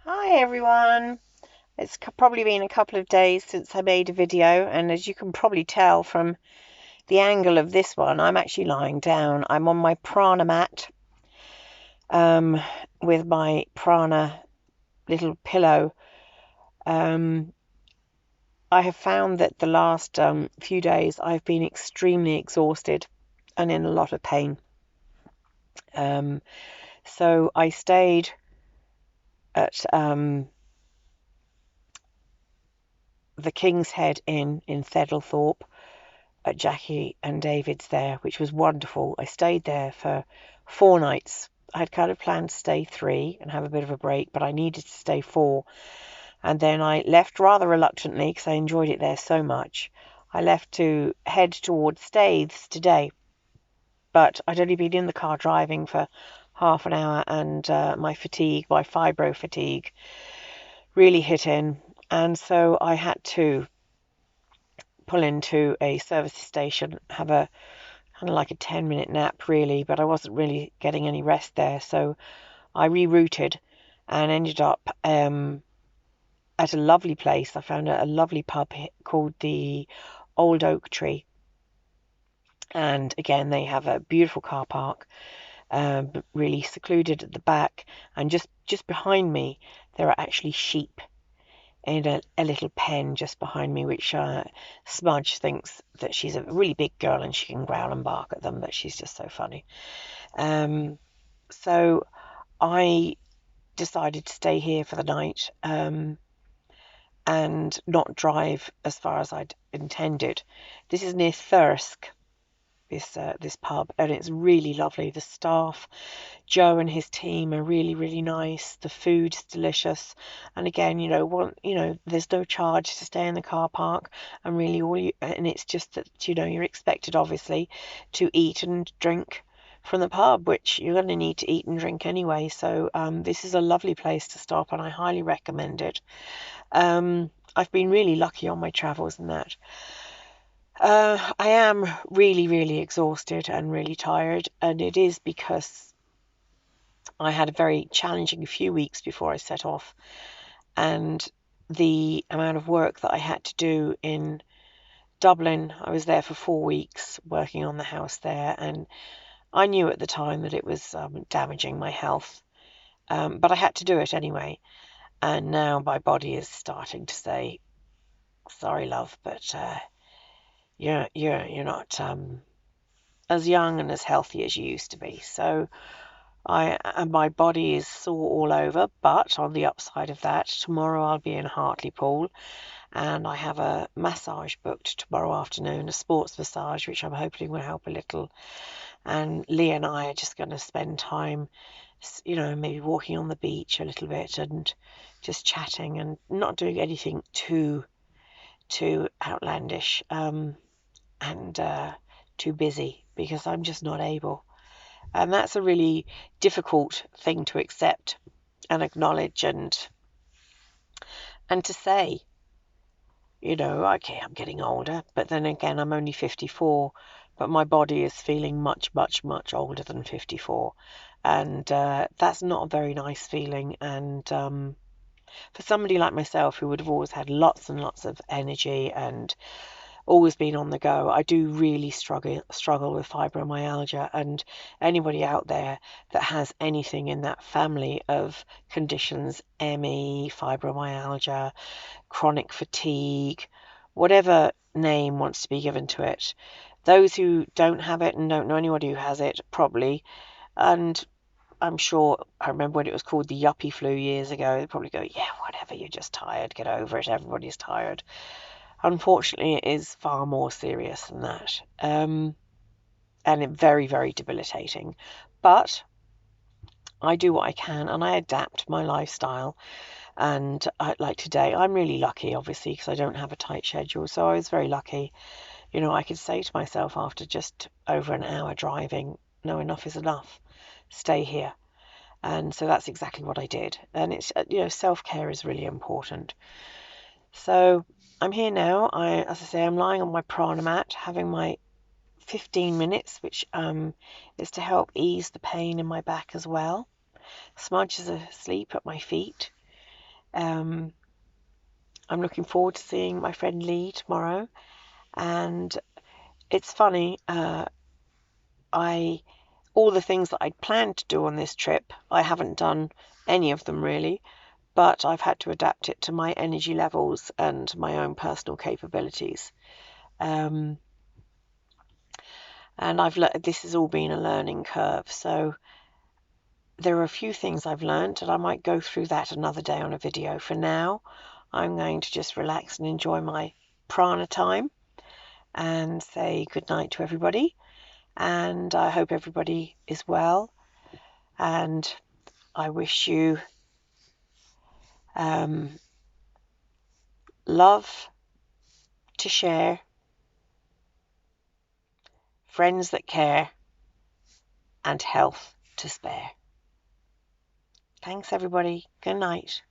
Hi everyone. It's probably been a couple of days since I made a video, and as you can probably tell from the angle of this one, I'm actually lying down. I'm on my prana mat um, with my prana little pillow. Um, I have found that the last few days I've been extremely exhausted and in a lot of pain. Um, so I stayed at the King's Head Inn in Thedlethorpe at Jackie and David's there, which was wonderful. I stayed there for 4 nights. I had kind of planned to stay 3 and have a bit of a break, but I needed to stay 4. And then I left rather reluctantly because I enjoyed it there so much. I left to head towards Staithes today, but I'd only been in the car driving for half an hour, and my fibro fatigue, really hit in. And so I had to pull into a service station, have a kind of like a 10-minute nap, really, but I wasn't really getting any rest there. So I rerouted and ended up at a lovely place. I found a lovely pub called the Old Oak Tree. And again, they have a beautiful car park, really secluded at the back. And just behind me, there are actually sheep in a little pen just behind me, which Smudge thinks that she's a really big girl and she can growl and bark at them, but she's just so funny. So I decided to stay here for the night and not drive as far as I'd intended. This is near Thirsk, this pub, and it's really lovely. The staff, Joe and his team, are really, really nice. The food's delicious, and again, there's no charge to stay in the car park, and really and it's just that you're expected obviously to eat and drink from the pub, which you're going to need to eat and drink anyway. So this is a lovely place to stop, and I highly recommend it. I've been really lucky on my travels and that. I am really, really exhausted and really tired, and it is because I had a very challenging few weeks before I set off, and the amount of work that I had to do in Dublin. I was there for 4 weeks working on the house there, and I knew at the time that it was damaging my health, but I had to do it anyway. And now my body is starting to say, "Sorry, love, but you're not as young and as healthy as you used to be." So my body is sore all over, but on the upside of that, tomorrow I'll be in Hartlepool, and I have a massage booked tomorrow afternoon, a sports massage, which I'm hoping will help a little. And Lee and I are just going to spend time, maybe walking on the beach a little bit and just chatting and not doing anything too outlandish and too busy, because I'm just not able. And that's a really difficult thing to accept and acknowledge and to say, okay, I'm getting older, but then again, I'm only 54, but my body is feeling much, much, much older than 54. And that's not a very nice feeling. And for somebody like myself, who would have always had lots and lots of energy and always been on the go, I do really struggle with fibromyalgia. And anybody out there that has anything in that family of conditions, ME, fibromyalgia, chronic fatigue, whatever name wants to be given to it, those who don't have it and don't know anybody who has it, probably, and I'm sure, I remember when it was called the yuppie flu years ago, they probably go, yeah, whatever, you're just tired, get over it, everybody's tired. Unfortunately, it is far more serious than that, and very, very debilitating. But I do what I can, and I adapt my lifestyle. And like today, I'm really lucky, obviously, because I don't have a tight schedule. So I was very lucky. I could say to myself after just over an hour driving, no, enough is enough. Stay here. And so that's exactly what I did. And it's, self-care is really important. So I'm here now. As I say, I'm lying on my prana mat, having my 15 minutes, which is to help ease the pain in my back as well. Smudge is asleep at my feet. I'm looking forward to seeing my friend Lee tomorrow. And it's funny, all the things that I'd planned to do on this trip, I haven't done any of them really, but I've had to adapt it to my energy levels and my own personal capabilities. And this has all been a learning curve. So there are a few things I've learned, and I might go through that another day on a video. For now, I'm going to just relax and enjoy my prana time and say good night to everybody. And I hope everybody is well. And I wish you love to share, friends that care, and health to spare. Thanks, everybody. Good night.